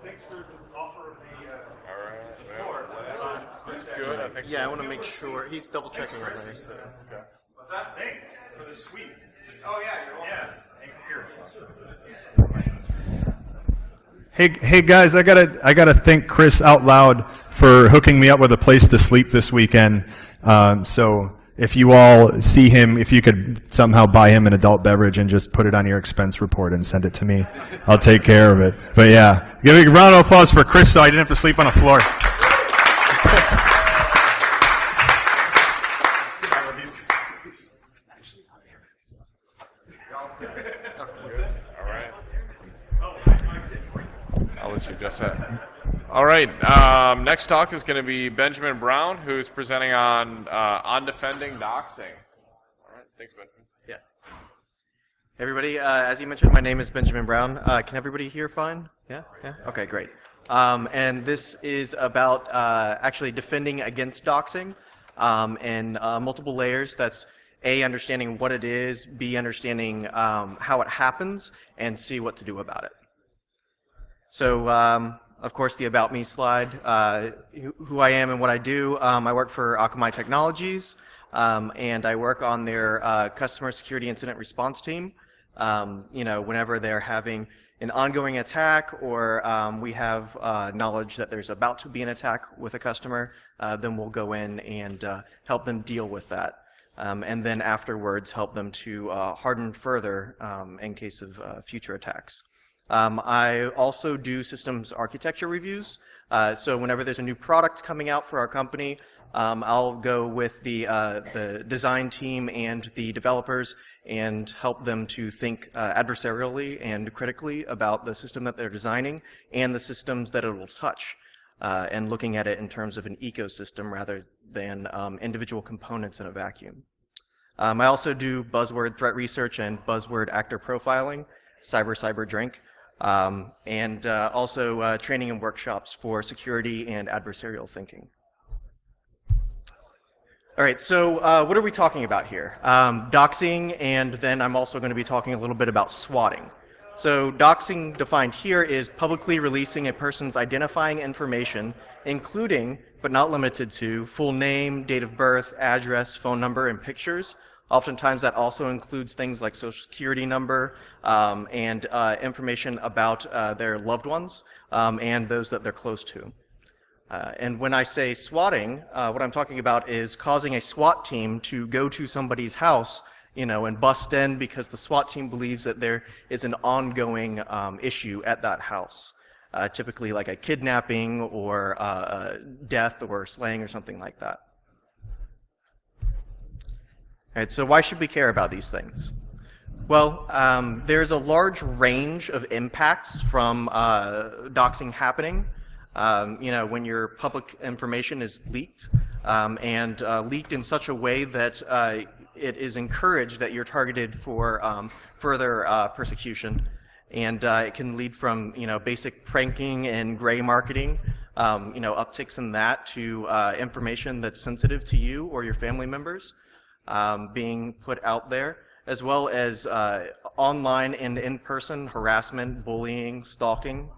Thanks for the offer of the All floor. It's good. I think. Yeah, I want to make sure he's double checking right there. So. Okay. What's that? Thanks for the suite. Oh yeah, you're welcome. Yeah. Thank you. Hey guys, I gotta thank Chris out loud for hooking me up with a place to sleep this weekend. So if you all see him, if you could somehow buy him an adult beverage and just put it on your expense report and send it to me, I'll take care of it. But yeah, give a round of applause for Chris so I didn't have to sleep on the floor. All right. I'll let you address that. All right. Next talk is going to be Benjamin Brown, who's presenting on defending doxing. All right. Thanks, Benjamin. Yeah. Hey everybody, as you mentioned, my name is Benjamin Brown. Can everybody hear fine? Yeah? Yeah? Okay, great. And this is about actually defending against doxing in multiple layers. That's A, understanding what it is, B, understanding how it happens, and C, what to do about it. So, of course, the About Me slide, who I am and what I do. I work for Akamai Technologies, and I work on their customer security incident response team. Whenever they're having an ongoing attack or we have knowledge that there's about to be an attack with a customer, then we'll go in and help them deal with that. And then afterwards help them to harden further in case of future attacks. I also do systems architecture reviews. So whenever there's a new product coming out for our company, I'll go with the design team and the developers and help them to think adversarially and critically about the system that they're designing and the systems that it will touch, and looking at it in terms of an ecosystem rather than individual components in a vacuum. I also do buzzword threat research and buzzword actor profiling, cyber drink, and also training and workshops for security and adversarial thinking. All right, so what are we talking about here? Doxing, and then I'm also going to be talking a little bit about swatting. So doxing defined here is publicly releasing a person's identifying information, including, but not limited to, full name, date of birth, address, phone number, and pictures. Oftentimes that also includes things like social security number and information about their loved ones and those that they're close to. And when I say swatting, what I'm talking about is causing a SWAT team to go to somebody's house, and bust in because the SWAT team believes that there is an ongoing issue at that house, typically like a kidnapping or a death or slaying or something like that. All right, so why should we care about these things? Well, there's a large range of impacts from doxing happening. When your public information is leaked, and leaked in such a way that it is encouraged that you're targeted for further persecution, and it can lead from basic pranking and gray marketing, upticks in that to information that's sensitive to you or your family members being put out there, as well as online and in-person harassment, bullying, stalking.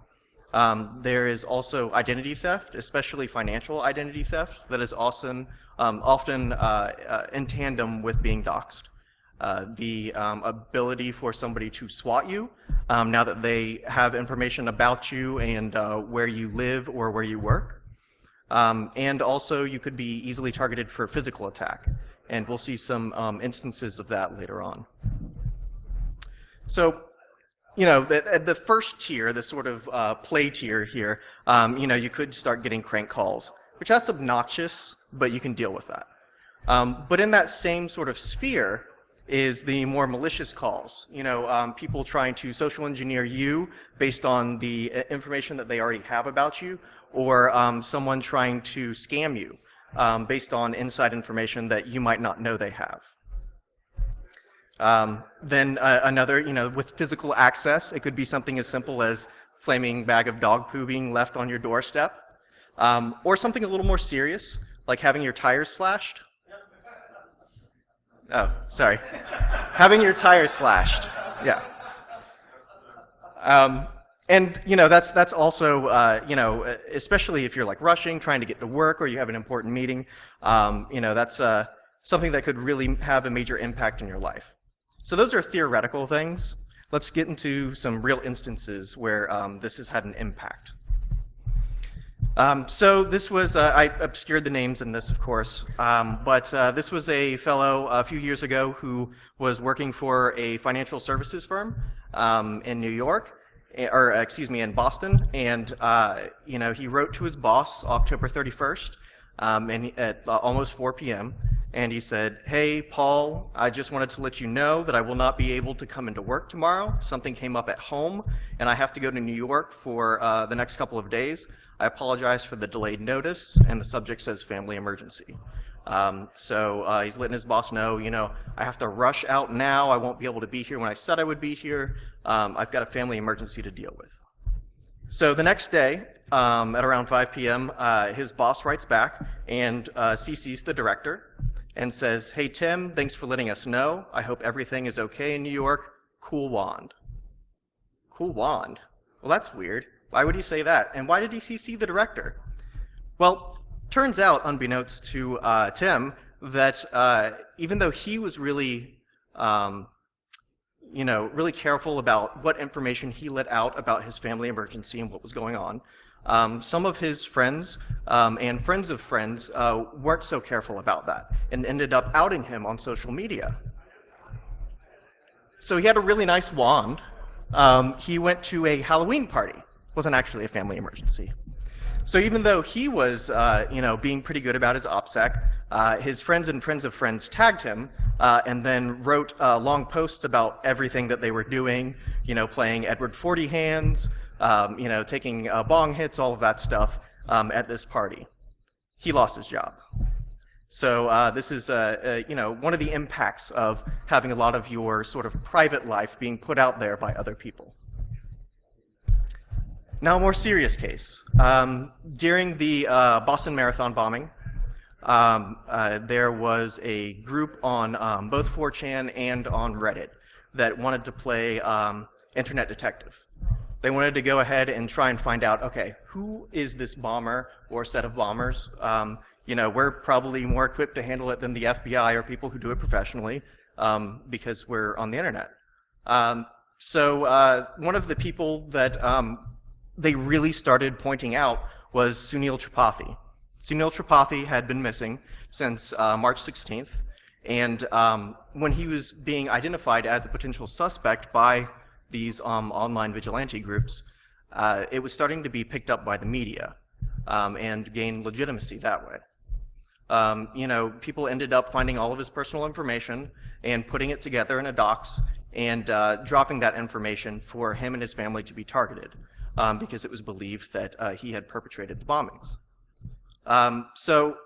There is also identity theft, especially financial identity theft, that is often in tandem with being doxed. The ability for somebody to swat you now that they have information about you and where you live or where you work. And also you could be easily targeted for physical attack. And we'll see some instances of that later on. So, the first tier, the sort of play tier here, you could start getting crank calls, which that's obnoxious, but you can deal with that. But in that same sort of sphere is the more malicious calls, people trying to social engineer you based on the information that they already have about you, or someone trying to scam you based on inside information that you might not know they have. Then another, with physical access, it could be something as simple as flaming bag of dog poo being left on your doorstep, or something a little more serious, like having your tires slashed. Oh, sorry. Having your tires slashed, yeah. And that's also especially if you're like rushing, trying to get to work, or you have an important meeting, that's something that could really have a major impact in your life. So those are theoretical things. Let's get into some real instances where this has had an impact. So this was, I obscured the names in this, of course, but this was a fellow a few years ago who was working for a financial services firm in New York, or excuse me, in Boston, and he wrote to his boss October 31st, at almost 4 p.m., and he said, "Hey, Paul, I just wanted to let you know that I will not be able to come into work tomorrow. Something came up at home, and I have to go to New York for the next couple of days. I apologize for the delayed notice," and the subject says family emergency. So he's letting his boss know, I have to rush out now. I won't be able to be here when I said I would be here. I've got a family emergency to deal with. So the next day, at around 5 p.m., his boss writes back and CCs the director and says, "Hey, Tim, thanks for letting us know. I hope everything is okay in New York. Cool wand." Cool wand? Well, that's weird. Why would he say that? And why did he CC the director? Well, turns out, unbeknownst to Tim, that even though he was really, really careful about what information he let out about his family emergency and what was going on, some of his friends and friends of friends weren't so careful about that and ended up outing him on social media. So he had a really nice wand. He went to a Halloween party. Wasn't actually a family emergency. So even though he was, being pretty good about his OPSEC, his friends and friends of friends tagged him and then wrote long posts about everything that they were doing, playing Edward 40 hands, taking bong hits, all of that stuff at this party. He lost his job. So this is, one of the impacts of having a lot of your sort of private life being put out there by other people. Now, a more serious case. During the Boston Marathon bombing, there was a group on both 4chan and on Reddit that wanted to play Internet Detective. They wanted to go ahead and try and find out, okay, who is this bomber or set of bombers? We're probably more equipped to handle it than the FBI or people who do it professionally because we're on the internet. So one of the people that they really started pointing out was Sunil Tripathi. Sunil Tripathi had been missing since March 16th, and when he was being identified as a potential suspect by these online vigilante groups, it was starting to be picked up by the media and gain legitimacy that way. People ended up finding all of his personal information and putting it together in a docs and dropping that information for him and his family to be targeted. Because it was believed that he had perpetrated the bombings. So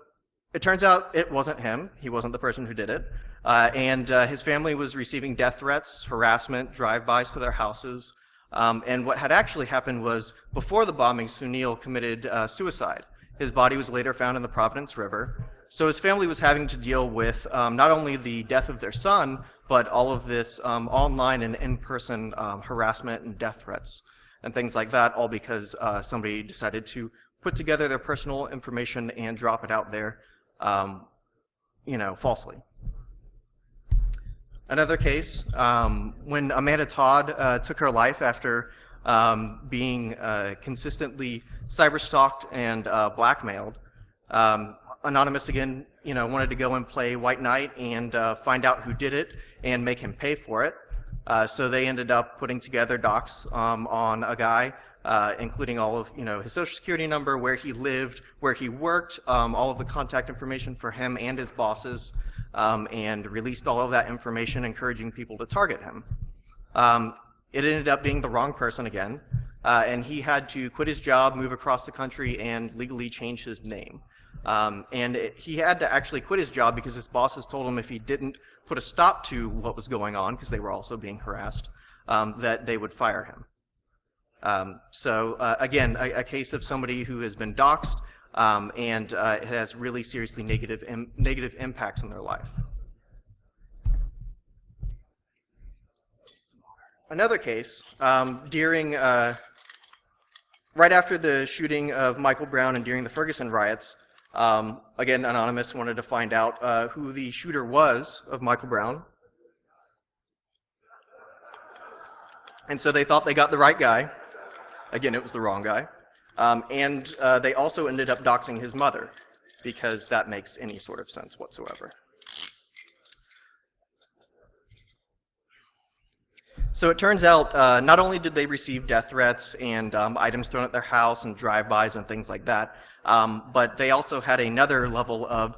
it turns out it wasn't him. He wasn't the person who did it. And his family was receiving death threats, harassment, drive-bys to their houses. And what had actually happened was, before the bombing, Sunil committed suicide. His body was later found in the Providence River. So his family was having to deal with not only the death of their son, but all of this online and in-person harassment and death threats and things like that, all because somebody decided to put together their personal information and drop it out there, falsely. Another case, when Amanda Todd took her life after being consistently cyberstalked and blackmailed, Anonymous again, wanted to go and play White Knight and find out who did it and make him pay for it. So they ended up putting together docs on a guy, including all of his social security number, where he lived, where he worked, all of the contact information for him and his bosses, and released all of that information, encouraging people to target him. It ended up being the wrong person again, and he had to quit his job, move across the country, and legally change his name. He had to actually quit his job because his bosses told him if he didn't put a stop to what was going on, because they were also being harassed, that they would fire him. Again, a case of somebody who has been doxxed and it has really seriously negative impacts on their life. Another case, during right after the shooting of Michael Brown and during the Ferguson riots, again, Anonymous wanted to find out who the shooter was of Michael Brown. And so they thought they got the right guy. Again, it was the wrong guy. And they also ended up doxing his mother, because that makes any sort of sense whatsoever. So it turns out not only did they receive death threats and items thrown at their house and drive-bys and things like that, but they also had another level of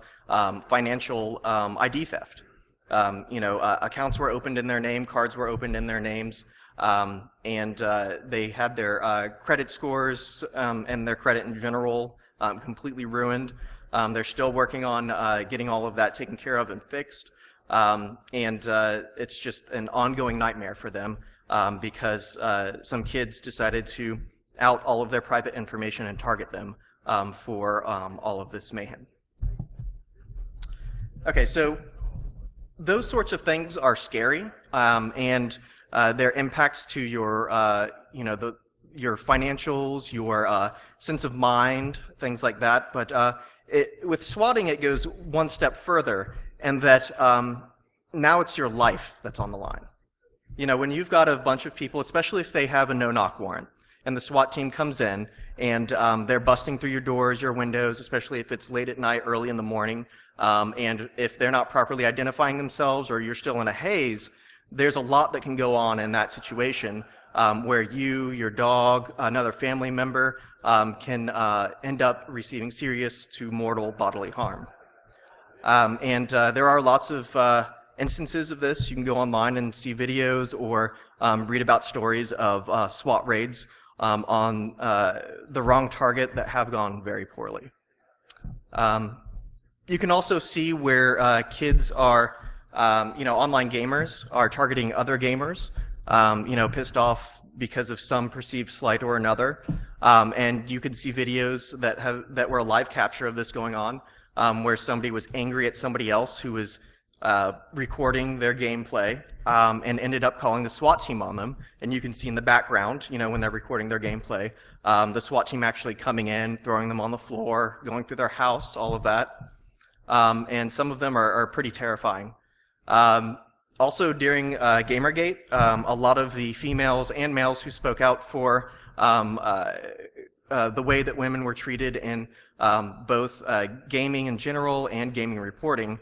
financial ID theft. Accounts were opened in their name, cards were opened in their names, and they had their credit scores and their credit in general completely ruined. They're still working on getting all of that taken care of and fixed. And it's just an ongoing nightmare for them because some kids decided to out all of their private information and target them for all of this mayhem. Okay, so those sorts of things are scary, and their impacts to your, your financials, your sense of mind, things like that. But with swatting, it goes one step further, and that now it's your life that's on the line. When you've got a bunch of people, especially if they have a no-knock warrant, and the SWAT team comes in, and they're busting through your doors, your windows, especially if it's late at night, early in the morning, and if they're not properly identifying themselves or you're still in a haze, there's a lot that can go on in that situation where you, your dog, another family member can end up receiving serious to mortal bodily harm. And there are lots of instances of this. You can go online and see videos or read about stories of SWAT raids on the wrong target that have gone very poorly. You can also see where kids are, online gamers are targeting other gamers, pissed off because of some perceived slight or another. And you can see videos that were a live capture of this going on, where somebody was angry at somebody else who was recording their gameplay and ended up calling the SWAT team on them. And you can see in the background, when they're recording their gameplay, the SWAT team actually coming in, throwing them on the floor, going through their house, all of that. And some of them are pretty terrifying. Also during Gamergate, a lot of the females and males who spoke out for the way that women were treated in both gaming in general and gaming reporting,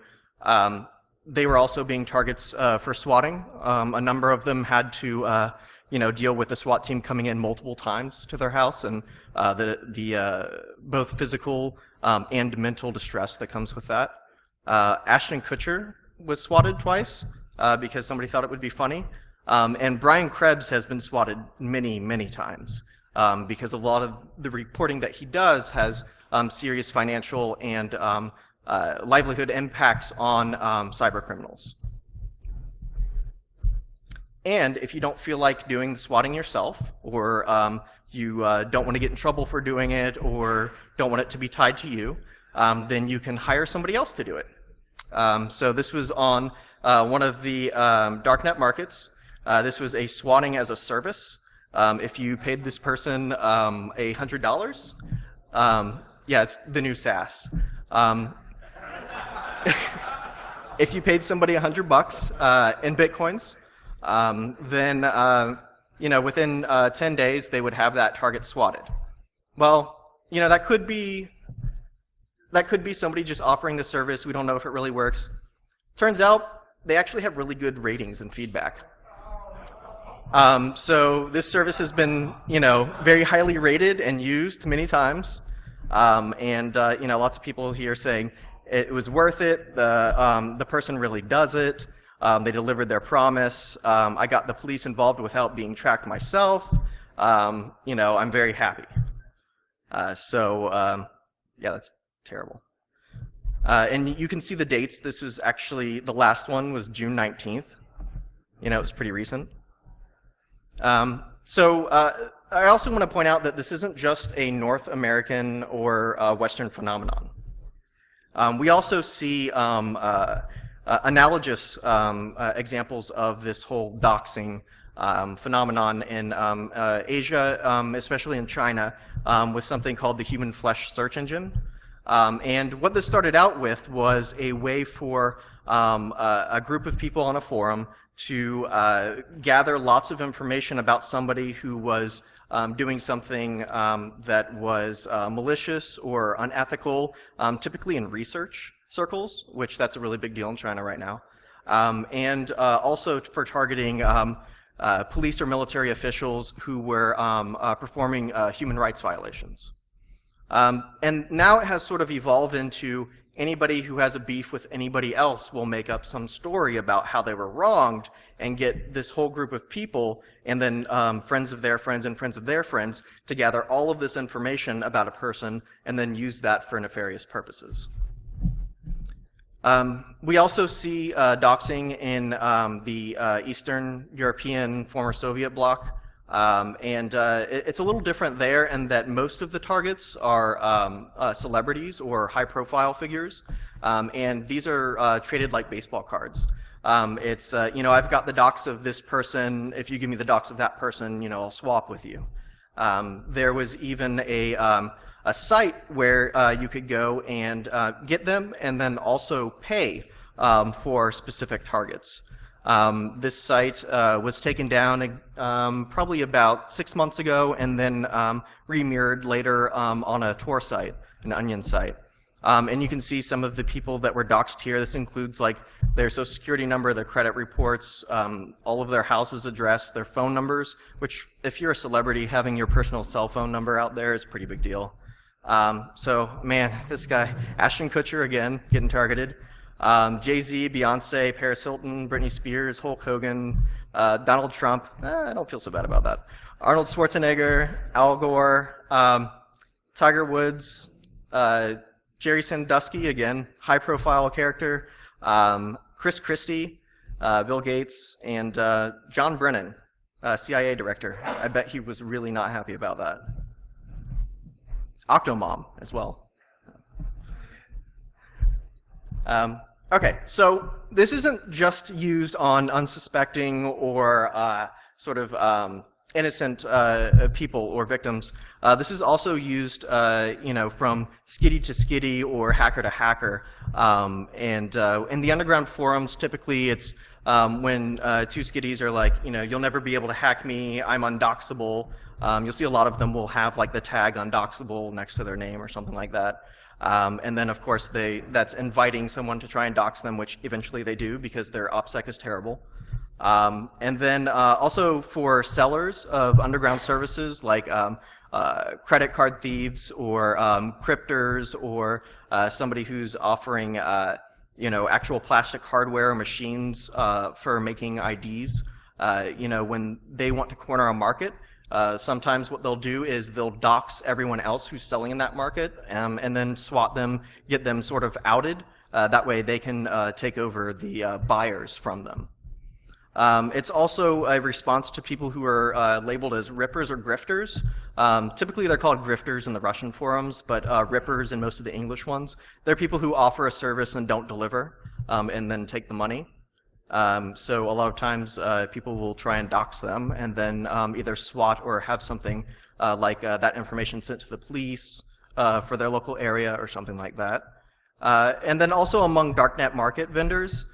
they were also being targets for swatting. A number of them had to deal with the SWAT team coming in multiple times to their house, and both physical and mental distress that comes with that. Ashton Kutcher was swatted twice because somebody thought it would be funny. And Brian Krebs has been swatted many, many times because a lot of the reporting that he does has serious financial and livelihood impacts on cyber criminals. And if you don't feel like doing the swatting yourself, or you don't want to get in trouble for doing it, or don't want it to be tied to you, then you can hire somebody else to do it. So this was on one of the darknet markets. This was a swatting as a service. If you paid this person $100, yeah, it's the new SaaS. If you paid somebody $100 in Bitcoins, then within 10 days they would have that target swatted. Well, that could be somebody just offering the service. We don't know if it really works. Turns out they actually have really good ratings and feedback. So this service has been, very highly rated and used many times. And lots of people here saying it was worth it. The person really does it. They delivered their promise. I got the police involved without being tracked myself. I'm very happy. Yeah, that's terrible. And you can see the dates. This was actually, the last one was June 19th. It was pretty recent. I also want to point out that this isn't just a North American or Western phenomenon. We also see analogous examples of this whole doxing phenomenon in Asia, especially in China, with something called the human flesh search engine. And what this started out with was a way for a group of people on a forum to gather lots of information about somebody who was doing something that was malicious or unethical, typically in research circles, which that's a really big deal in China right now, and also for targeting police or military officials who were performing human rights violations. And now it has sort of evolved into anybody who has a beef with anybody else will make up some story about how they were wronged and get this whole group of people and then friends of their friends and friends of their friends to gather all of this information about a person and then use that for nefarious purposes. We also see doxing in the Eastern European former Soviet bloc. It's a little different there in that most of the targets are celebrities or high-profile figures, and these are traded like baseball cards. It's, I've got the docs of this person. If you give me the docs of that person, I'll swap with you. There was even a site where you could go and get them and then also pay for specific targets. This site was taken down probably about 6 months ago and then remirrored later on a Tor site, an Onion site. And you can see some of the people that were doxed here. This includes like their social security number, their credit reports, all of their house's address, their phone numbers, which if you're a celebrity, having your personal cell phone number out there is a pretty big deal. So man, this guy, Ashton Kutcher again, getting targeted. Jay-Z, Beyonce, Paris Hilton, Britney Spears, Hulk Hogan, Donald Trump. I don't feel so bad about that. Arnold Schwarzenegger, Al Gore, Tiger Woods, Jerry Sandusky, again, high-profile character, Chris Christie, Bill Gates, and John Brennan, CIA director. I bet he was really not happy about that. Octomom as well. Okay, so this isn't just used on unsuspecting or sort of innocent people or victims. This is also used, from skitty to skitty or hacker to hacker. In the underground forums, typically it's when two skitties are like, you'll never be able to hack me, I'm undoxable. You'll see a lot of them will have like the tag undoxable next to their name or something like that. And then, of course, that's inviting someone to try and dox them, which eventually they do because their OPSEC is terrible. And then also for sellers of underground services like credit card thieves or cryptors or somebody who's offering actual plastic hardware or machines for making IDs. When they want to corner a market, sometimes what they'll do is they'll dox everyone else who's selling in that market and then swat them, get them sort of outed. That way they can take over the buyers from them. It's also a response to people who are labeled as rippers or grifters. Typically they're called grifters in the Russian forums, but rippers in most of the English ones. They're people who offer a service and don't deliver and then take the money. So a lot of times people will try and dox them and then either swat or have something like that information sent to the police for their local area or something like that. And then also among darknet market vendors,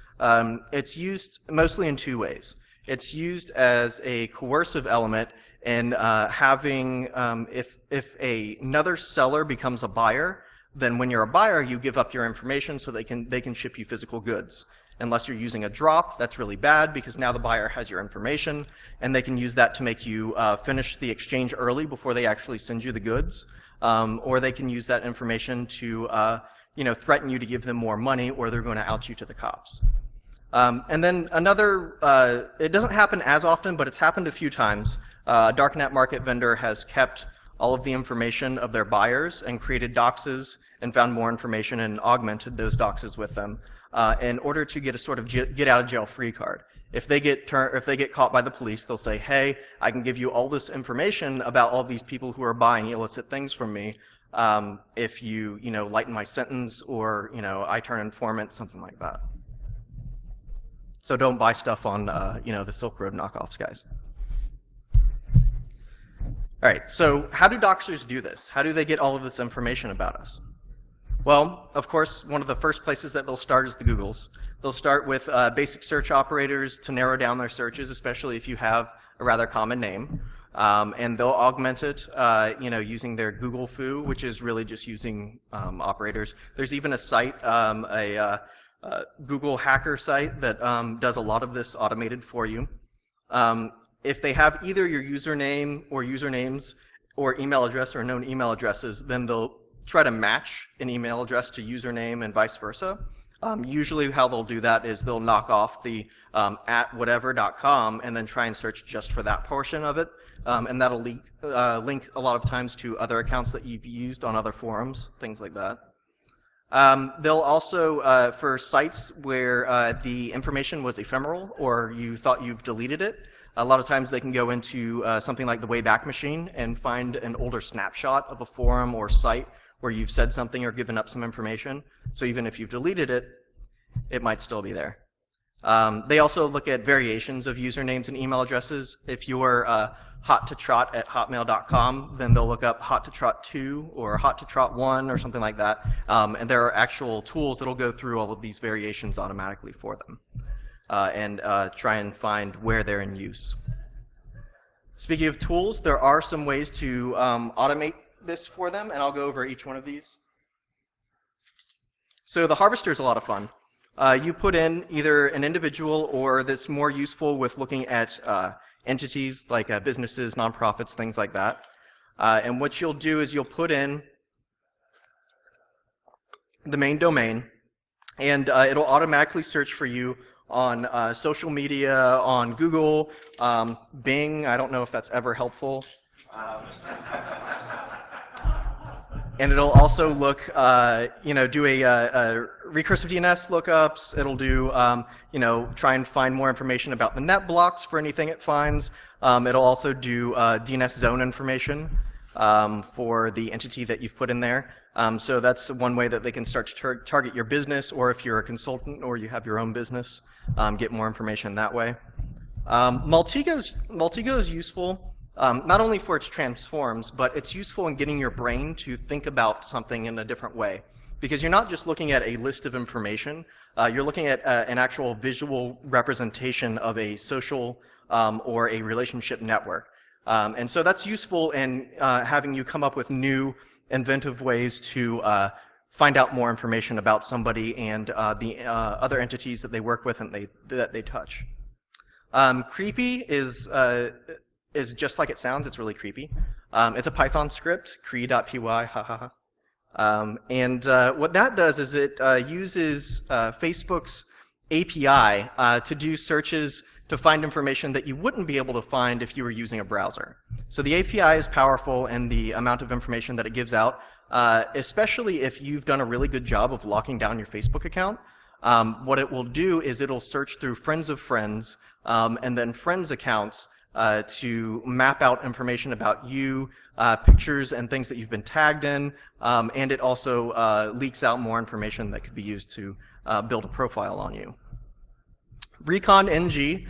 it's used mostly in two ways. It's used as a coercive element in having, if another seller becomes a buyer, then when you're a buyer, you give up your information so they can ship you physical goods. Unless you're using a drop, that's really bad because now the buyer has your information and they can use that to make you finish the exchange early before they actually send you the goods. Or they can use that information to threaten you to give them more money or they're going to out you to the cops. And then another, it doesn't happen as often, but it's happened a few times. A darknet market vendor has kept all of the information of their buyers and created doxes and found more information and augmented those doxes with them in order to get a sort of get out of jail free card. If they get caught by the police, they'll say, hey, I can give you all this information about all these people who are buying illicit things from me if you, lighten my sentence or, I turn informant, something like that. So don't buy stuff on, the Silk Road knockoffs, guys. All right, so how do doxers do this? How do they get all of this information about us? Well, of course, one of the first places that they'll start is the Googles. They'll start with basic search operators to narrow down their searches, especially if you have a rather common name. And they'll augment it, using their Google foo, which is really just using operators. There's even a site, a Google hacker site that does a lot of this automated for you. If they have either your username or usernames or email address or known email addresses, then they'll try to match an email address to username and vice versa. Usually how they'll do that is they'll knock off the @whatever.com and then try and search just for that portion of it. And that'll link a lot of times to other accounts that you've used on other forums, things like that. They'll also, for sites where the information was ephemeral or you thought you've deleted it, a lot of times they can go into something like the Wayback Machine and find an older snapshot of a forum or site where you've said something or given up some information. So even if you've deleted it, it might still be there. They also look at variations of usernames and email addresses. If you're hottotrot@hotmail.com, then they'll look up hottotrot2 or hottotrot1 or something like that. And there are actual tools that'll go through all of these variations automatically for them and try and find where they're in use. Speaking of tools, there are some ways to automate this for them, and I'll go over each one of these. So the harvester is a lot of fun. You put in either an individual or that's more useful with looking at entities like businesses, nonprofits, things like that. And what you'll do is you'll put in the main domain, and it'll automatically search for you on social media, on Google, Bing. I don't know if that's ever helpful. And it'll also look, do a recursive DNS lookups. It'll do, try and find more information about the net blocks for anything it finds. It'll also do DNS zone information for the entity that you've put in there. So that's one way that they can start to target your business, or if you're a consultant or you have your own business, get more information that way. Maltego is useful. Not only for its transforms, but it's useful in getting your brain to think about something in a different way. Because you're not just looking at a list of information, you're looking at an actual visual representation of a social or a relationship network. And so that's useful in having you come up with new, inventive ways to find out more information about somebody and the other entities that they work with and that they touch. Creepy is just like it sounds. It's really creepy. It's a Python script, cree.py, and what that does is it uses Facebook's API to do searches to find information that you wouldn't be able to find if you were using a browser. So the API is powerful in the amount of information that it gives out, especially if you've done a really good job of locking down your Facebook account. What it will do is it'll search through friends of friends and then friends accounts to map out information about you, pictures and things that you've been tagged in, and it also leaks out more information that could be used to build a profile on you. ReconNG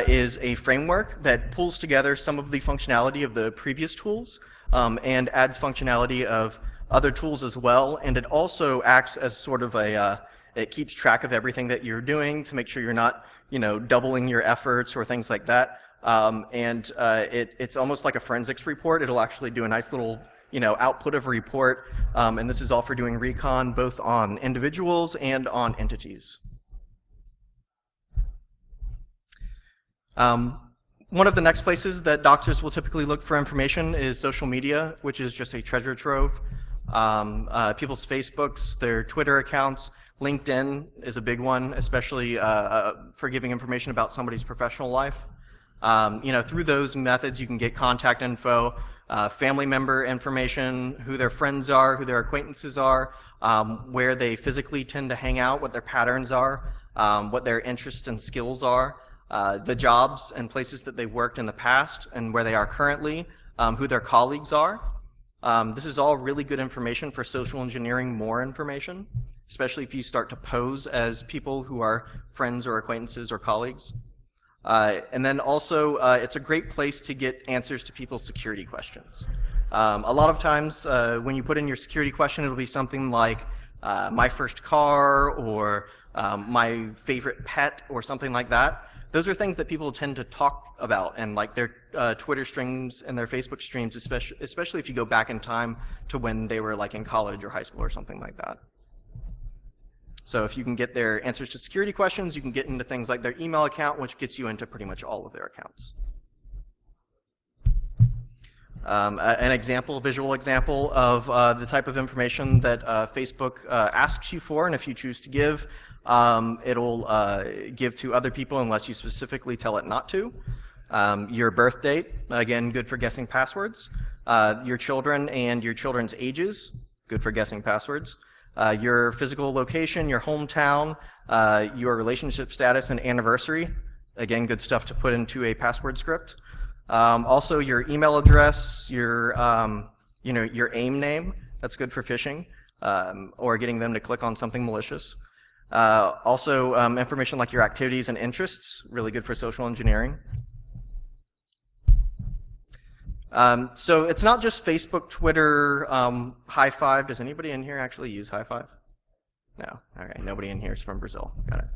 is a framework that pulls together some of the functionality of the previous tools and adds functionality of other tools as well, and it also acts as sort of it keeps track of everything that you're doing to make sure you're not, doubling your efforts or things like that. It's almost like a forensics report. It'll actually do a nice little, output of a report, and this is all for doing recon both on individuals and on entities. One of the next places that doxers will typically look for information is social media, which is just a treasure trove. People's Facebooks, their Twitter accounts, LinkedIn is a big one, especially for giving information about somebody's professional life. Through those methods you can get contact info, family member information, who their friends are, who their acquaintances are, where they physically tend to hang out, what their patterns are, what their interests and skills are, the jobs and places that they worked in the past and where they are currently, who their colleagues are. This is all really good information for social engineering more information, especially if you start to pose as people who are friends or acquaintances or colleagues. And then also, it's a great place to get answers to people's security questions. A lot of times, when you put in your security question, it'll be something like my first car, or my favorite pet, or something like that. Those are things that people tend to talk about, and like their Twitter streams and their Facebook streams, especially if you go back in time to when they were like in college or high school or something like that. So if you can get their answers to security questions, you can get into things like their email account, which gets you into pretty much all of their accounts. An example, visual example of the type of information that Facebook asks you for, and if you choose to give, it'll give to other people unless you specifically tell it not to. Your birth date, again, good for guessing passwords. Your children and your children's ages, good for guessing passwords. Your physical location, your hometown, your relationship status and anniversary, again, good stuff to put into a password script. Also, your email address, your your AIM name, that's good for phishing, or getting them to click on something malicious. Also, information like your activities and interests, really good for social engineering. So it's not just Facebook, Twitter, High Five. Does anybody in here actually use High Five? No. Okay, nobody in here is from Brazil. Got it.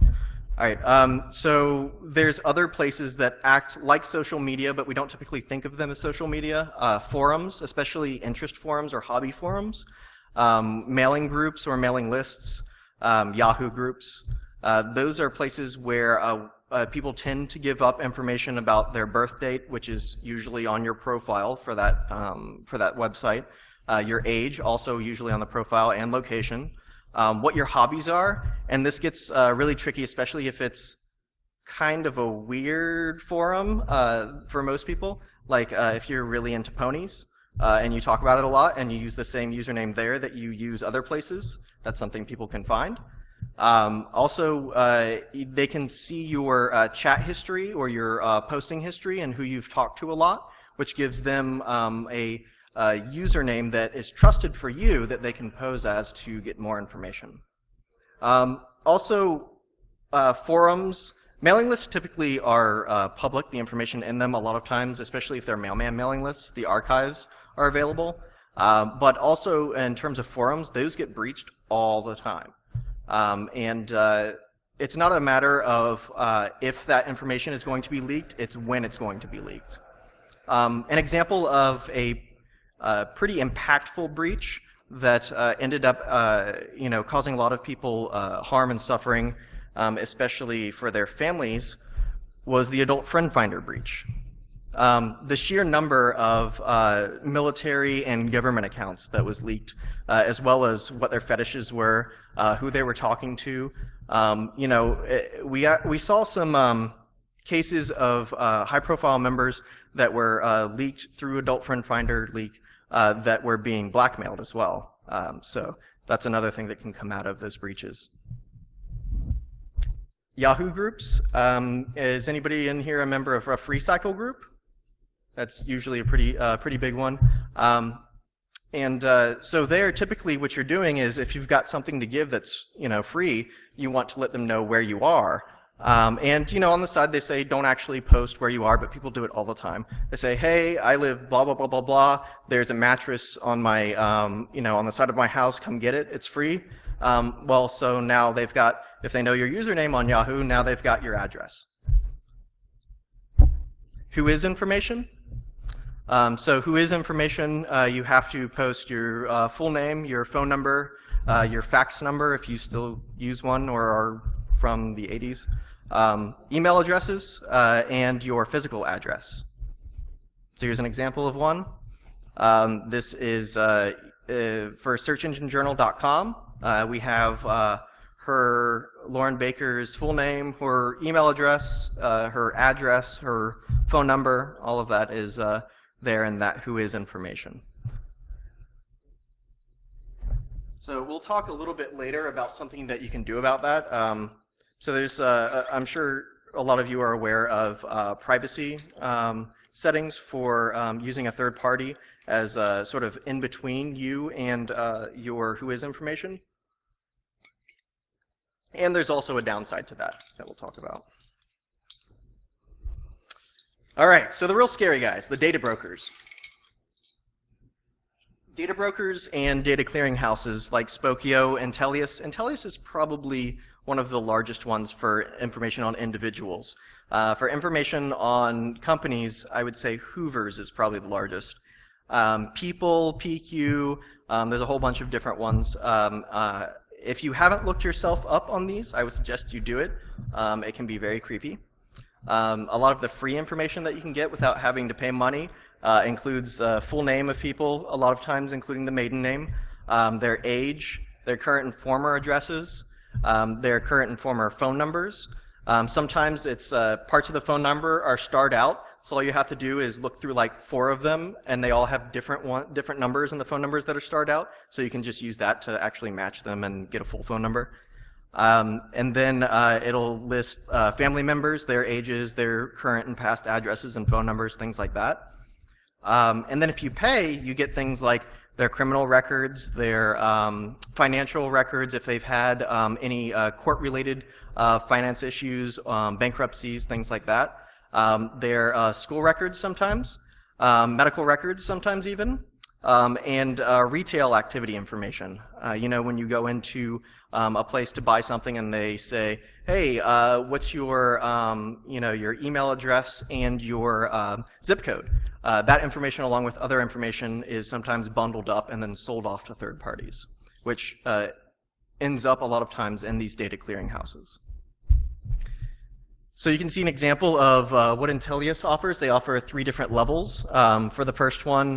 All right, so there's other places that act like social media, but we don't typically think of them as social media. Forums, especially interest forums or hobby forums. Mailing groups or mailing lists. Yahoo groups. Those are places where people tend to give up information about their birth date, which is usually on your profile for that website. Your age, also usually on the profile, and location. What your hobbies are, and this gets really tricky, especially if it's kind of a weird forum for most people. Like if you're really into ponies and you talk about it a lot, and you use the same username there that you use other places, that's something people can find. Also, they can see your chat history or your posting history and who you've talked to a lot, which gives them a username that is trusted for you that they can pose as to get more information. Also, forums, mailing lists typically are public, the information in them a lot of times, especially if they're mailman mailing lists, the archives are available. But also in terms of forums, those get breached all the time. It's not a matter of if that information is going to be leaked, it's when it's going to be leaked. An example of a pretty impactful breach that ended up causing a lot of people harm and suffering, especially for their families, was the Adult Friend Finder breach. The sheer number of military and government accounts that was leaked, as well as what their fetishes were, who they were talking to. We saw some cases of high-profile members that were leaked through Adult Friend Finder leak that were being blackmailed as well. So that's another thing that can come out of those breaches. Yahoo groups. Is anybody in here a member of a free cycle group? That's usually a pretty big one. So there, typically what you're doing is if you've got something to give that's free, you want to let them know where you are. On the side they say don't actually post where you are, but people do it all the time. They say, hey, I live blah, blah, blah, blah, blah. There's a mattress on my, on the side of my house. Come get it. It's free. Well, so now they've got, if they know your username on Yahoo, now they've got your address. Who is information? So who is information? You have to post your full name, your phone number, your fax number if you still use one or are from the 80s, email addresses, and your physical address. So here's an example of one. This is for searchenginejournal.com. We have Lauren Baker's full name, her email address, her address, her phone number, all of that is there in that who is information. So we'll talk a little bit later about something that you can do about that. So there's, I'm sure a lot of you are aware of privacy settings for using a third party as sort of in between you and your who is information. And there's also a downside to that we'll talk about. All right, so the real scary guys, the data brokers. Data brokers and data clearing houses like Spokeo and Intellius. Intellius is probably one of the largest ones for information on individuals. For information on companies, I would say Hoover's is probably the largest. People, PQ, there's a whole bunch of different ones. If you haven't looked yourself up on these, I would suggest you do it. It can be very creepy. A lot of the free information that you can get without having to pay money includes full name of people, a lot of times including the maiden name, their age, their current and former addresses, their current and former phone numbers. Sometimes it's parts of the phone number are starred out, so all you have to do is look through like 4 of them, and they all have different numbers in the phone numbers that are starred out, so you can just use that to actually match them and get a full phone number. And then it'll list family members, their ages, their current and past addresses and phone numbers, things like that. And then if you pay, you get things like their criminal records, their financial records, if they've had any court-related finance issues, bankruptcies, things like that. Their school records sometimes, medical records sometimes even, and retail activity information. You know, when you go into a place to buy something and they say, hey, what's your, you know, your email address and your zip code? That information, along with other information, is sometimes bundled up and then sold off to third parties, which ends up a lot of times in these data clearing houses. So you can see an example of what Intellius offers. They offer 3 different levels. For the first one,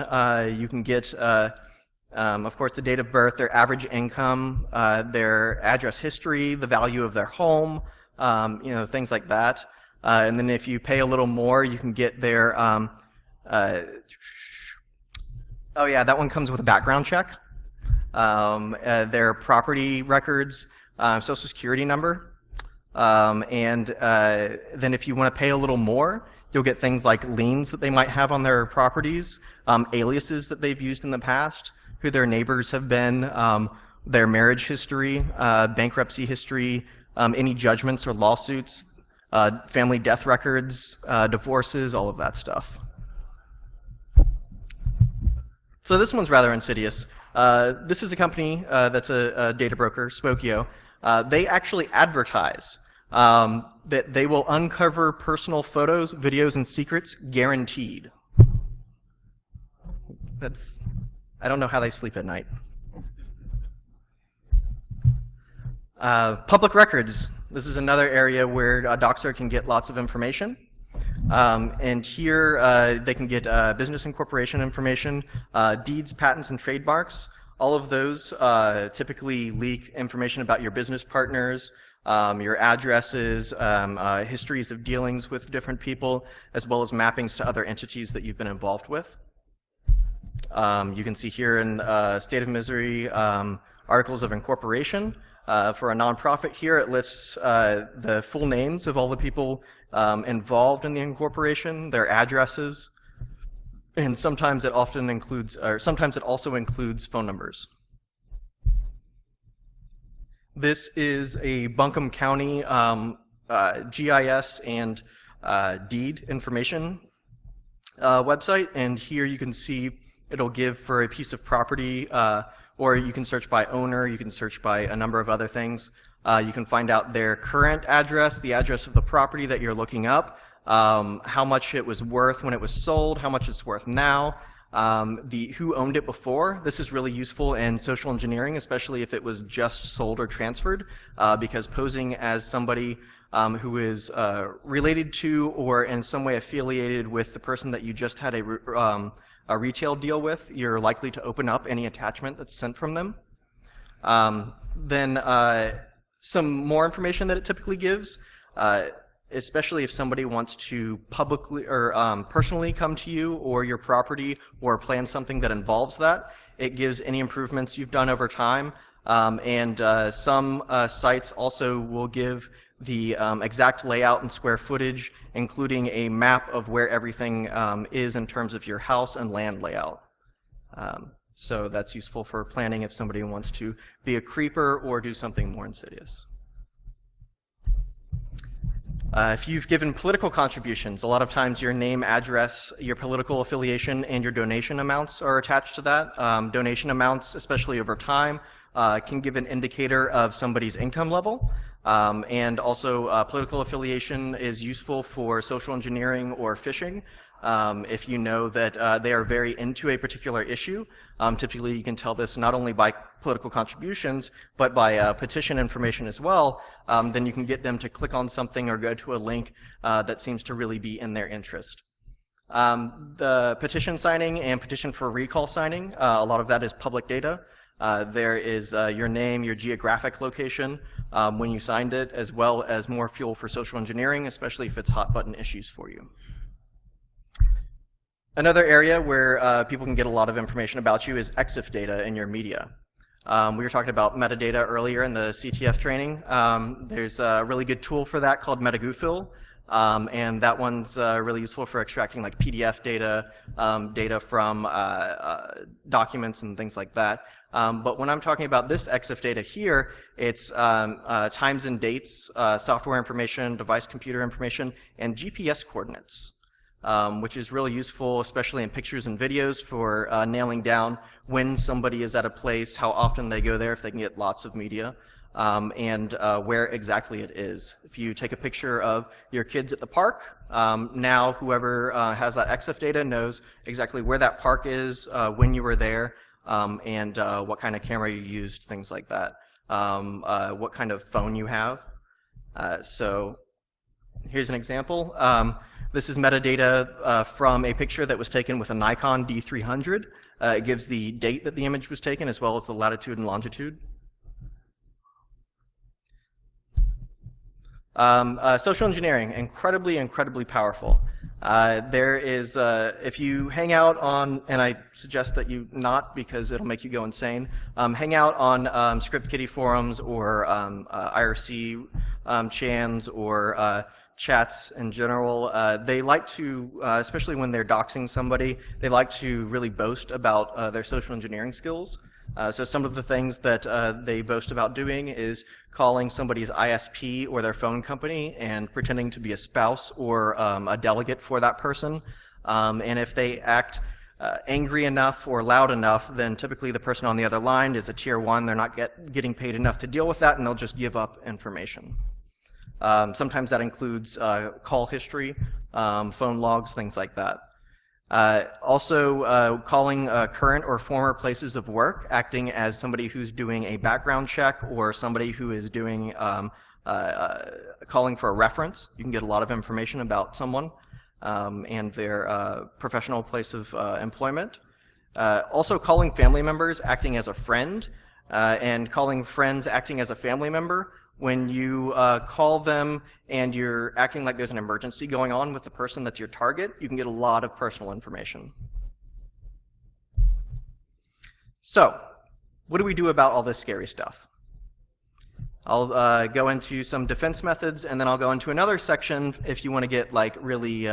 you can get, of course, the date of birth, their average income, their address history, the value of their home, you know, things like that. And then if you pay a little more, you can get their, oh yeah, that one comes with a background check. Their property records, social security number. And then if you want to pay a little more, you'll get things like liens that they might have on their properties, aliases that they've used in the past, who their neighbors have been, their marriage history, bankruptcy history, any judgments or lawsuits, family death records, divorces, all of that stuff. So this one's rather insidious. This is a company that's a data broker, Spokeo. They actually advertise that they will uncover personal photos, videos, and secrets guaranteed. I don't know how they sleep at night. Public records. This is another area where a Doxxer can get lots of information. And here they can get business and corporation information, deeds, patents, and trademarks. All of those typically leak information about your business partners, your addresses, histories of dealings with different people, as well as mappings to other entities that you've been involved with. You can see here in State of Missouri articles of incorporation. For a nonprofit here, it lists the full names of all the people involved in the incorporation, their addresses, and sometimes it often includes, or sometimes it also includes phone numbers. This is a Buncombe County GIS and deed information website, and here you can see it'll give for a piece of property, or you can search by owner, you can search by a number of other things. You can find out their current address, the address of the property that you're looking up, how much it was worth when it was sold, how much it's worth now, who owned it before. This is really useful in social engineering, especially if it was just sold or transferred, because posing as somebody who is related to or in some way affiliated with the person that you just had a retail deal with, you're likely to open up any attachment that's sent from them. Then some more information that it typically gives, especially if somebody wants to publicly or personally come to you or your property or plan something that involves that. It gives any improvements you've done over time, and some sites also will give the exact layout and square footage, including a map of where everything is in terms of your house and land layout. So that's useful for planning if somebody wants to be a creeper or do something more insidious. If you've given political contributions, a lot of times your name, address, your political affiliation, and your donation amounts are attached to that. Donation amounts, especially over time, can give an indicator of somebody's income level. And also, political affiliation is useful for social engineering or phishing. If you know that they are very into a particular issue, typically you can tell this not only by political contributions, but by petition information as well, then you can get them to click on something or go to a link that seems to really be in their interest. The petition signing and petition for recall signing, a lot of that is public data. There is your name, your geographic location when you signed it, as well as more fuel for social engineering, especially if it's hot button issues for you. Another area where people can get a lot of information about you is EXIF data in your media. We were talking about metadata earlier in the CTF training. There's a really good tool for that called MetaGoofil, and that one's really useful for extracting like PDF data, data from documents and things like that. But when I'm talking about this EXIF data here, it's times and dates, software information, device computer information, and GPS coordinates. Which is really useful, especially in pictures and videos, for nailing down when somebody is at a place, how often they go there, if they can get lots of media, and where exactly it is. If you take a picture of your kids at the park, now whoever has that EXIF data knows exactly where that park is, when you were there, and what kind of camera you used, things like that, what kind of phone you have. So here's an example. This is metadata from a picture that was taken with a Nikon D300. It gives the date that the image was taken as well as the latitude and longitude. Social engineering, incredibly powerful. There is, if you hang out on, and I suggest that you not because it'll make you go insane, hang out on ScriptKitty forums or IRC chans or chats in general, they like to, especially when they're doxing somebody, they like to really boast about their social engineering skills. So some of the things that they boast about doing is calling somebody's ISP or their phone company and pretending to be a spouse or a delegate for that person. And if they act angry enough or loud enough, then typically the person on the other line is a tier 1. They're not getting paid enough to deal with that, and they'll just give up information. Sometimes that includes call history, phone logs, things like that. Also, calling current or former places of work, acting as somebody who's doing a background check or somebody who is doing calling for a reference. You can get a lot of information about someone and their professional place of employment. Also, calling family members, acting as a friend, and calling friends, acting as a family member. When you call them and you're acting like there's an emergency going on with the person that's your target, you can get a lot of personal information. So, what do we do about all this scary stuff? I'll go into some defense methods, and then I'll go into another section if you want to get like really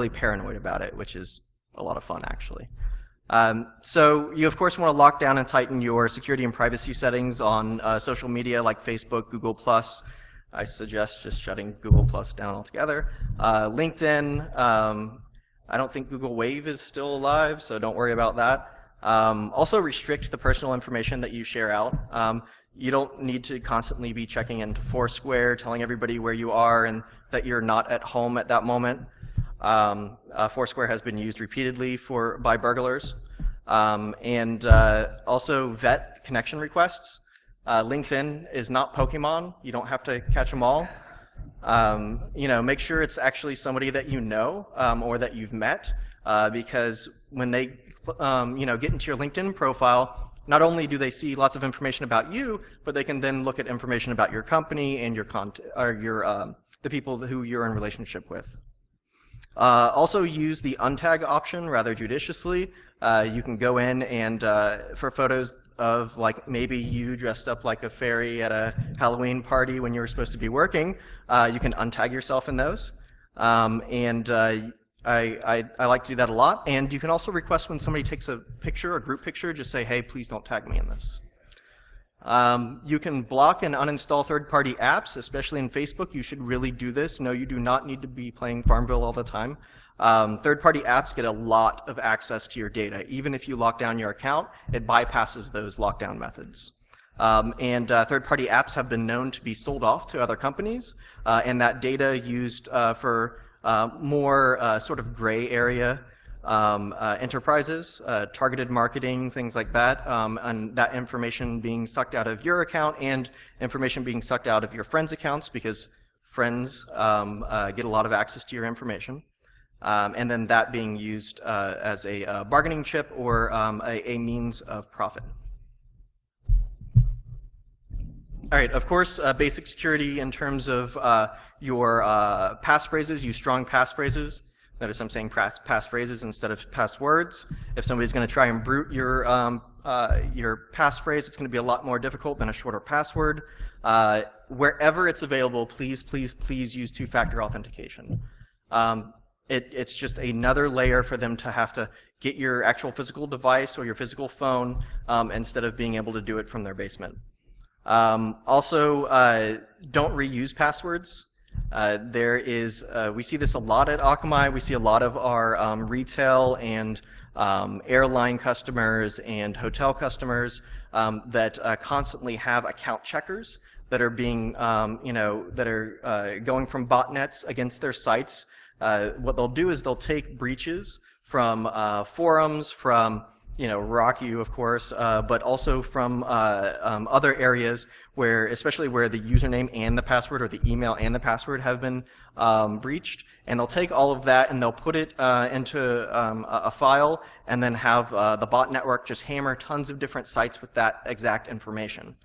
paranoid about it, which is a lot of fun actually. So you of course want to lock down and tighten your security and privacy settings on social media like Facebook, Google+. I suggest just shutting Google+ down altogether. LinkedIn, I don't think Google Wave is still alive, so don't worry about that. Also restrict the personal information that you share out. You don't need to constantly be checking into Foursquare, telling everybody where you are and that you're not at home at that moment. Foursquare has been used repeatedly by burglars. And also vet connection requests. LinkedIn is not Pokemon. You don't have to catch them all. You know, make sure it's actually somebody that you know or that you've met, because when they you know, get into your LinkedIn profile, not only do they see lots of information about you, but they can then look at information about your company and your the people who you're in relationship with. Also use the untag option rather judiciously. You can go in and for photos of like maybe you dressed up like a fairy at a Halloween party when you were supposed to be working, you can untag yourself in those. I like to do that a lot. And you can also request when somebody takes a picture, a group picture, just say, hey, please don't tag me in this. You can block and uninstall third-party apps, especially in Facebook. You should really do this. No, you do not need to be playing Farmville all the time. Third-party apps get a lot of access to your data. Even if you lock down your account, it bypasses those lockdown methods. Third-party apps have been known to be sold off to other companies, and that data used for more sort of gray area enterprises, targeted marketing, things like that, and that information being sucked out of your account and information being sucked out of your friends' accounts because friends get a lot of access to your information. And then that being used as a bargaining chip or a means of profit. All right, of course, basic security in terms of your passphrases, use strong passphrases. Notice I'm saying passphrases instead of passwords. If somebody's going to try and brute your passphrase, it's going to be a lot more difficult than a shorter password. Wherever it's available, please, please, please use two-factor authentication. It's just another layer for them to have to get your actual physical device or your physical phone instead of being able to do it from their basement. Also, don't reuse passwords. We see this a lot at Akamai. We see a lot of our retail and airline customers and hotel customers that constantly have account checkers that are being, that are going from botnets against their sites. What they'll do is they'll take breaches from forums, from RockU, of course, but also from other areas where, especially where the username and the password or the email and the password have been breached. And they'll take all of that and they'll put it into a file and then have the bot network just hammer tons of different sites with that exact information.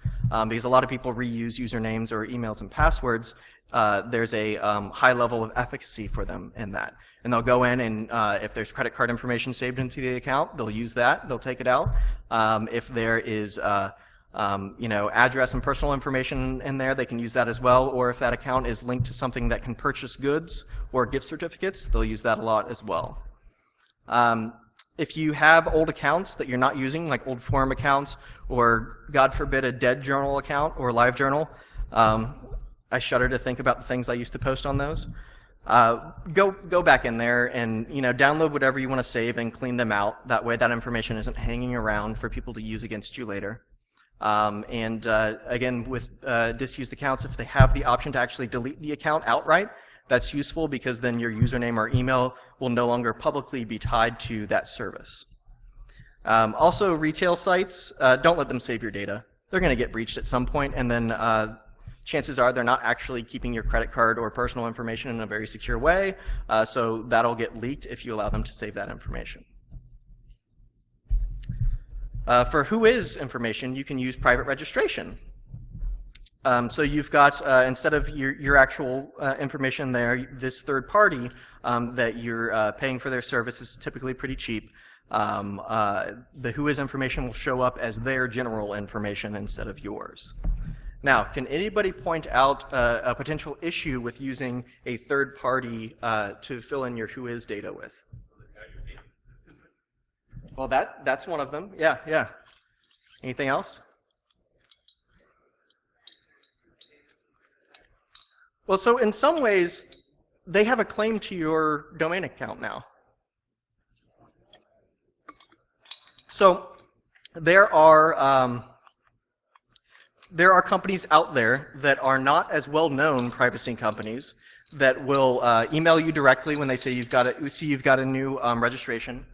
Because a lot of people reuse usernames or emails and passwords, there's a high level of efficacy for them in that. And they'll go in and if there's credit card information saved into the account, they'll use that, they'll take it out. If there is address and personal information in there, they can use that as well. Or if that account is linked to something that can purchase goods or gift certificates, they'll use that a lot as well. If you have old accounts that you're not using, like old forum accounts, or God forbid a dead journal account or live journal, I shudder to think about the things I used to post on those. Go back in there and download whatever you want to save and clean them out. That way that information isn't hanging around for people to use against you later. Again, with disused accounts, if they have the option to actually delete the account outright, that's useful because then your username or email will no longer publicly be tied to that service. Also, retail sites, don't let them save your data. They're going to get breached at some point, and then chances are they're not actually keeping your credit card or personal information in a very secure way, so that'll get leaked if you allow them to save that information. For whois information, you can use private registration. So you've got, instead of your actual information there, this third party that you're paying for their service is typically pretty cheap. The whois information will show up as their general information instead of yours. Now, can anybody point out a potential issue with using a third party to fill in your whois data with? Well, that's one of them. Yeah. Anything else? Well, so in some ways, they have a claim to your domain account now. So there are companies out there that are not as well-known privacy companies that will email you directly when they say you've got a new registration.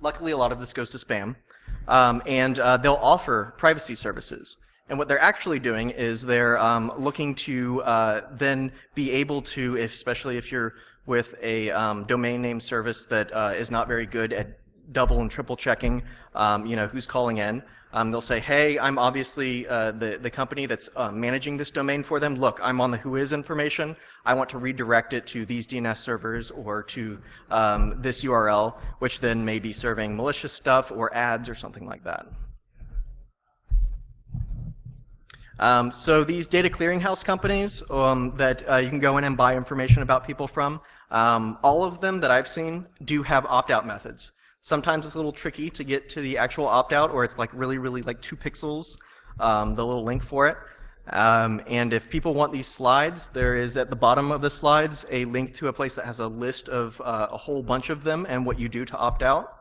Luckily, a lot of this goes to spam, and they'll offer privacy services. And what they're actually doing is they're looking to then be able to, especially if you're with a domain name service that is not very good at double and triple checking, who's calling in. They'll say, hey, I'm obviously the company that's managing this domain for them. Look, I'm on the whois information. I want to redirect it to these DNS servers or to this URL, which then may be serving malicious stuff or ads or something like that. So these data clearinghouse companies that you can go in and buy information about people from, all of them that I've seen do have opt-out methods. Sometimes it's a little tricky to get to the actual opt-out, or it's like really, really like 2 pixels, the little link for it. And if people want these slides, there is at the bottom of the slides a link to a place that has a list of a whole bunch of them and what you do to opt out.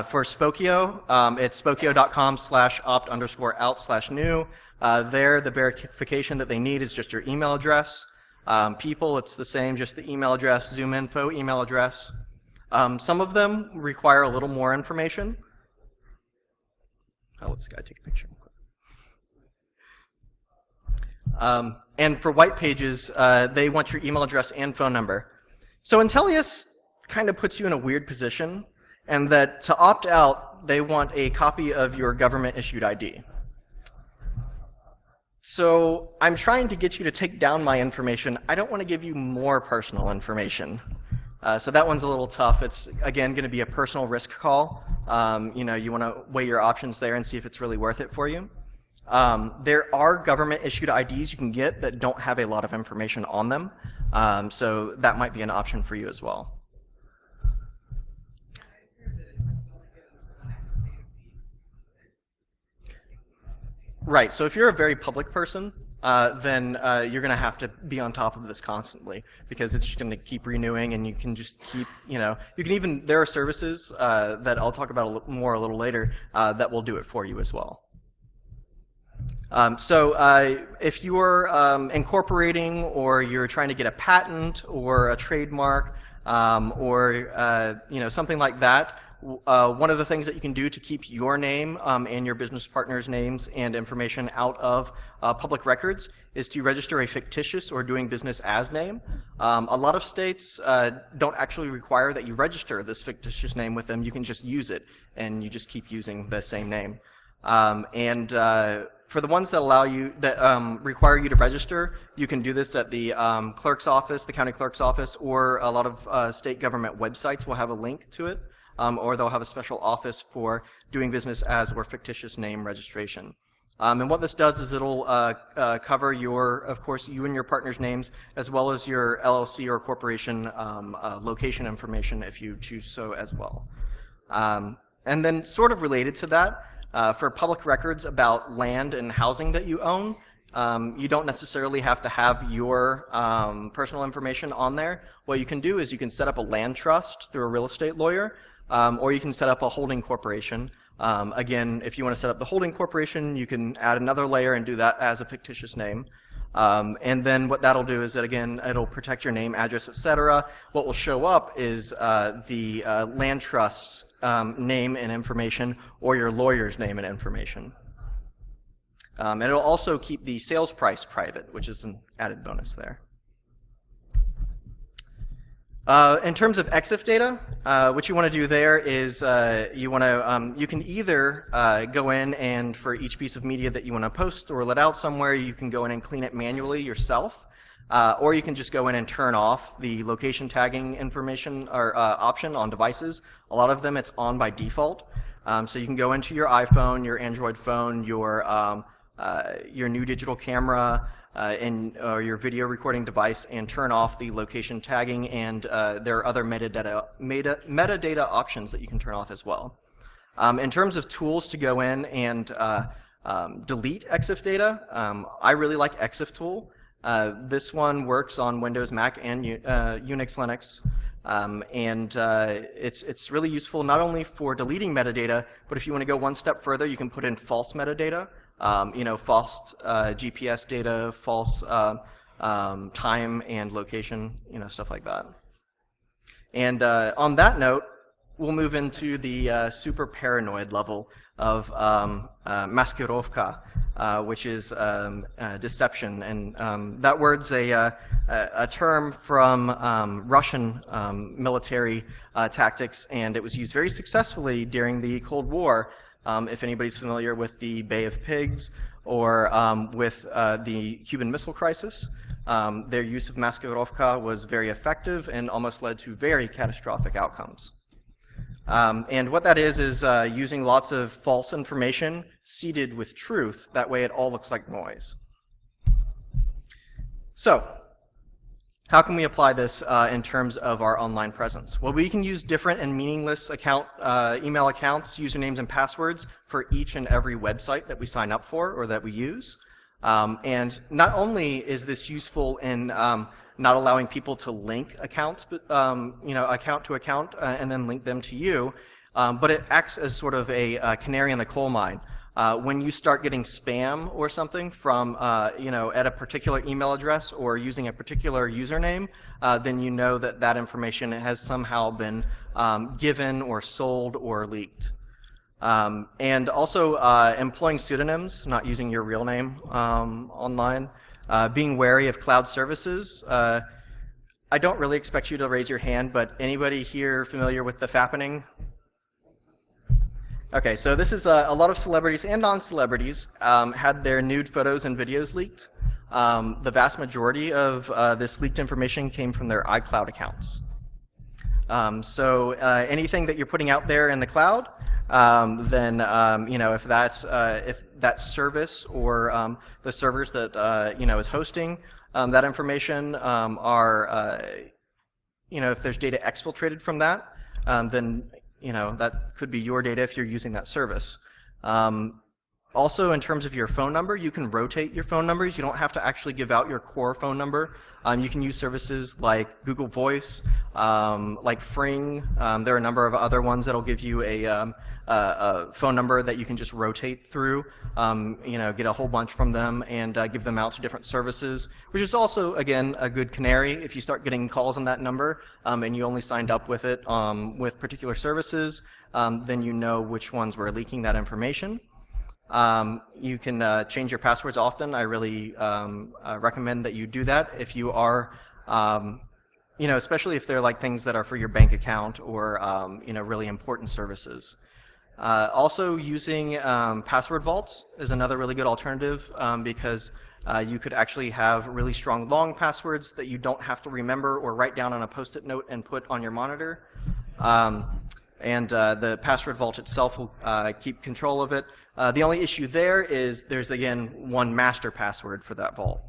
For Spokio, it's spokio.com/opt_out/new. There, the verification that they need is just your email address. People, it's the same, just the email address, Zoom info email address. Some of them require a little more information. I'll let this guy take a picture. And for white pages, they want your email address and phone number. So Intellius kind of puts you in a weird position, and that to opt out, they want a copy of your government-issued ID. So I'm trying to get you to take down my information. I don't want to give you more personal information. So that one's a little tough. It's, again, going to be a personal risk call. You know, you want to weigh your options there and see if it's really worth it for you. There are government-issued IDs you can get that don't have a lot of information on them. So that might be an option for you as well. Right, so if you're a very public person, then you're going to have to be on top of this constantly, because it's just going to keep renewing, and you can just keep, you know, you can even, there are services that I'll talk about a little later that will do it for you as well. If you're incorporating, or you're trying to get a patent or a trademark, or you know, something like that, one of the things that you can do to keep your name and your business partners' names and information out of public records is to register a fictitious or doing business as name. A lot of states don't actually require that you register this fictitious name with them. You can just use it, and you just keep using the same name. For the ones that allow you, that require you to register, you can do this at the clerk's office, the county clerk's office, or a lot of state government websites will have a link to it. Or they'll have a special office for doing business as or fictitious name registration. And what this does is it'll cover your, of course, you and your partner's names, as well as your LLC or corporation location information if you choose so as well. And then sort of related to that, for public records about land and housing that you own, you don't necessarily have to have your personal information on there. What you can do is you can set up a land trust through a real estate lawyer, or you can set up a holding corporation. Again, if you want to set up the holding corporation, you can add another layer and do that as a fictitious name. And then what that'll do is that, again, it'll protect your name, address, etc. What will show up is the land trust's name and information, or your lawyer's name and information. And it'll also keep the sales price private, which is an added bonus there. In terms of EXIF data, what you want to do there is you can either go in and for each piece of media that you want to post or let out somewhere, you can go in and clean it manually yourself, or you can just go in and turn off the location tagging information or option on devices. A lot of them it's on by default, so you can go into your iPhone, your Android phone, your new digital camera, or your video recording device, and turn off the location tagging, and there are other metadata options that you can turn off as well. In terms of tools to go in and delete EXIF data, I really like EXIF tool. This one works on Windows, Mac, and Unix, Linux. It's really useful not only for deleting metadata, but if you want to go one step further, you can put in false metadata. You know, false GPS data, false time and location, you know, stuff like that. And on that note, we'll move into the super paranoid level of maskirovka, which is deception. And that word's a term from Russian military tactics, and it was used very successfully during the Cold War. If anybody's familiar with the Bay of Pigs or with the Cuban Missile Crisis, their use of maskirovka was very effective and almost led to very catastrophic outcomes. And what that is using lots of false information seeded with truth. That way it all looks like noise. So, How can we apply this in terms of our online presence? Well, we can use different and meaningless email accounts, usernames, and passwords for each and every website that we sign up for or that we use. And not only is this useful in not allowing people to link accounts, account to account, and then link them to you, but it acts as sort of a canary in the coal mine. When you start getting spam or something from, at a particular email address or using a particular username, then you know that that information has somehow been given or sold or leaked. And also employing pseudonyms, not using your real name online. Being wary of cloud services. I don't really expect you to raise your hand, but anybody here familiar with the fappening? Okay, so this is a lot of celebrities and non-celebrities had their nude photos and videos leaked. The vast majority of this leaked information came from their iCloud accounts. So anything that you're putting out there in the cloud, then if that service or the servers that is hosting that information are if there's data exfiltrated from that, then that could be your data if you're using that service. Also, in terms of your phone number, you can rotate your phone numbers. You don't have to actually give out your core phone number. You can use services like Google Voice, like Fring. There are a number of other ones that'll give you a phone number that you can just rotate through, get a whole bunch from them and give them out to different services, which is also, again, a good canary. If you start getting calls on that number and you only signed up with it with particular services, then you know which ones were leaking that information. You can change your passwords often. I really recommend that you do that if you are, especially if they're like things that are for your bank account or, really important services. Also, using password vaults is another really good alternative because you could actually have really strong long passwords that you don't have to remember or write down on a post-it note and put on your monitor. And the password vault itself will keep control of it. The only issue there is there's, again, one master password for that vault.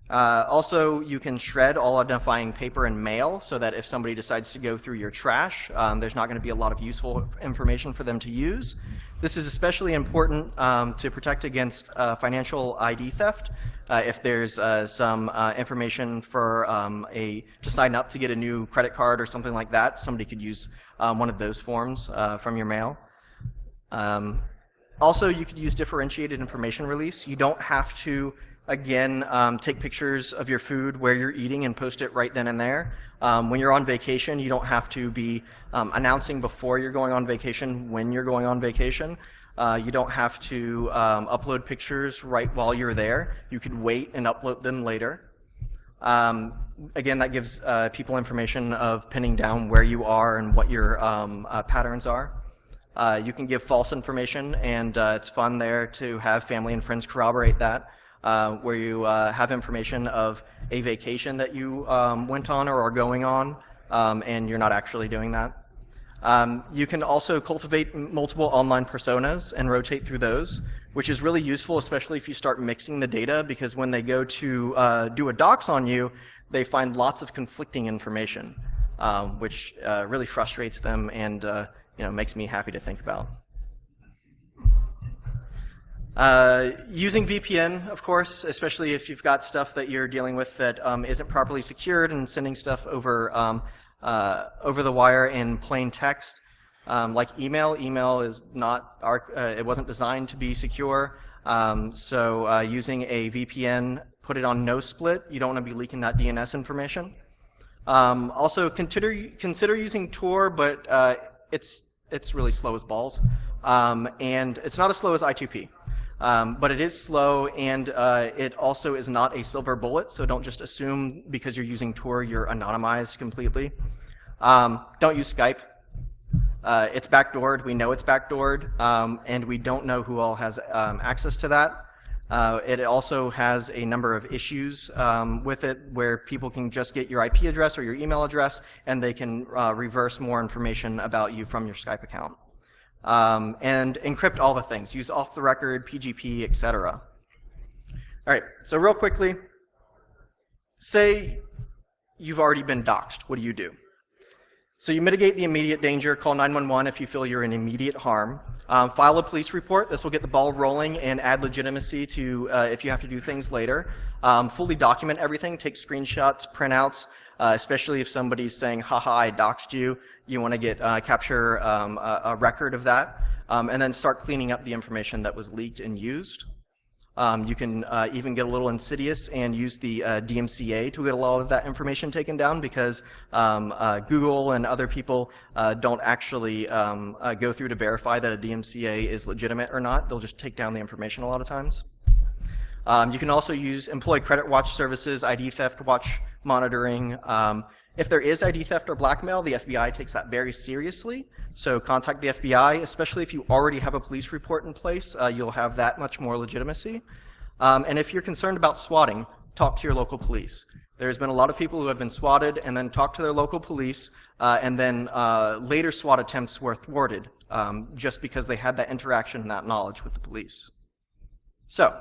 Also, you can shred all identifying paper and mail so that if somebody decides to go through your trash, there's not going to be a lot of useful information for them to use. This is especially important to protect against financial ID theft. If there's some information for to sign up to get a new credit card or something like that, somebody could use one of those forms from your mail. Also, you could use differentiated information release. You don't have to, again, take pictures of your food where you're eating and post it right then and there. When you're on vacation, you don't have to be announcing before you're going on vacation when you're going on vacation. You don't have to upload pictures right while you're there. You could wait and upload them later. Again, that gives people information of pinning down where you are and what your patterns are. You can give false information, and it's fun there to have family and friends corroborate that, where you have information of a vacation that you went on or are going on, and you're not actually doing that. You can also cultivate multiple online personas and rotate through those, which is really useful, especially if you start mixing the data, because when they go to do a dox on you, they find lots of conflicting information, which really frustrates them and makes me happy to think about. Using VPN, of course, especially if you've got stuff that you're dealing with that isn't properly secured and sending stuff over over the wire in plain text, like email. Email is not it wasn't designed to be secure. So using a VPN, put it on no split. You don't want to be leaking that DNS information. Also, consider using Tor, but it's really slow as balls, and it's not as slow as I2P. But it is slow, and it also is not a silver bullet, so don't just assume because you're using Tor you're anonymized completely. Don't use Skype. It's backdoored. We know it's backdoored, and we don't know who all has access to that. It also has a number of issues with it where people can just get your IP address or your email address, and they can reverse more information about you from your Skype account. And encrypt all the things. Use off-the-record, PGP, etc. All right, so real quickly, say you've already been doxxed. What do you do? So you mitigate the immediate danger, call 911 if you feel you're in immediate harm. File a police report. This will get the ball rolling and add legitimacy to if you have to do things later. Fully document everything, take screenshots, printouts, especially if somebody's saying, haha, I doxed you. You want to capture a record of that, and then start cleaning up the information that was leaked and used. You can even get a little insidious and use the DMCA to get a lot of that information taken down, because Google and other people don't actually go through to verify that a DMCA is legitimate or not. They'll just take down the information a lot of times. You can also employ credit watch services, ID theft watch monitoring. If there is ID theft or blackmail, the FBI takes that very seriously. So contact the FBI, especially if you already have a police report in place. You'll have that much more legitimacy. And if you're concerned about swatting, talk to your local police. There's been a lot of people who have been swatted and then talked to their local police, and then later SWAT attempts were thwarted just because they had that interaction and that knowledge with the police. So,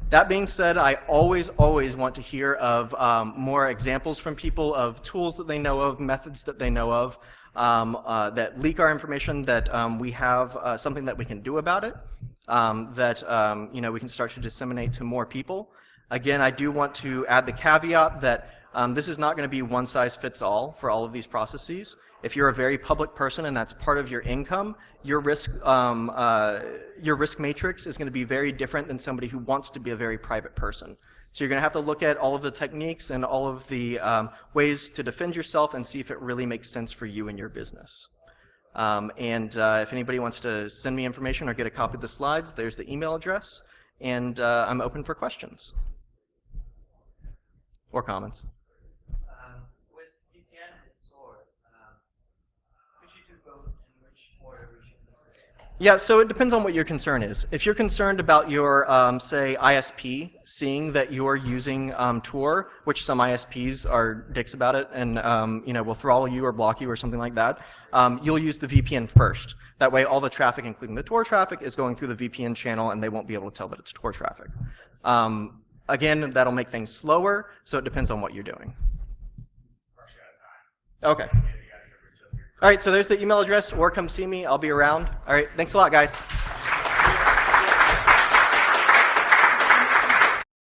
that being said, I always want to hear of more examples from people of tools that they know of, methods that they know of, that leak our information, that we have something that we can do about it, that we can start to disseminate to more people. Again, I do want to add the caveat that this is not going to be one size fits all for all of these processes. If you're a very public person and that's part of your income, your risk matrix is going to be very different than somebody who wants to be a very private person. So you're going to have to look at all of the techniques and all of the ways to defend yourself and see if it really makes sense for you and your business. If anybody wants to send me information or get a copy of the slides, there's the email address, and I'm open for questions or comments. With VPN and Tor, could you do both, in which order we should consider? Yeah, so it depends on what your concern is. If you're concerned about your, say, ISP seeing that you're using Tor, which some ISPs are dicks about it and will throttle you or block you or something like that, you'll use the VPN first. That way all the traffic, including the Tor traffic, is going through the VPN channel and they won't be able to tell that it's Tor traffic. Again, that'll make things slower, so it depends on what you're doing. Okay. All right, so there's the email address, or come see me. I'll be around. All right, thanks a lot, guys.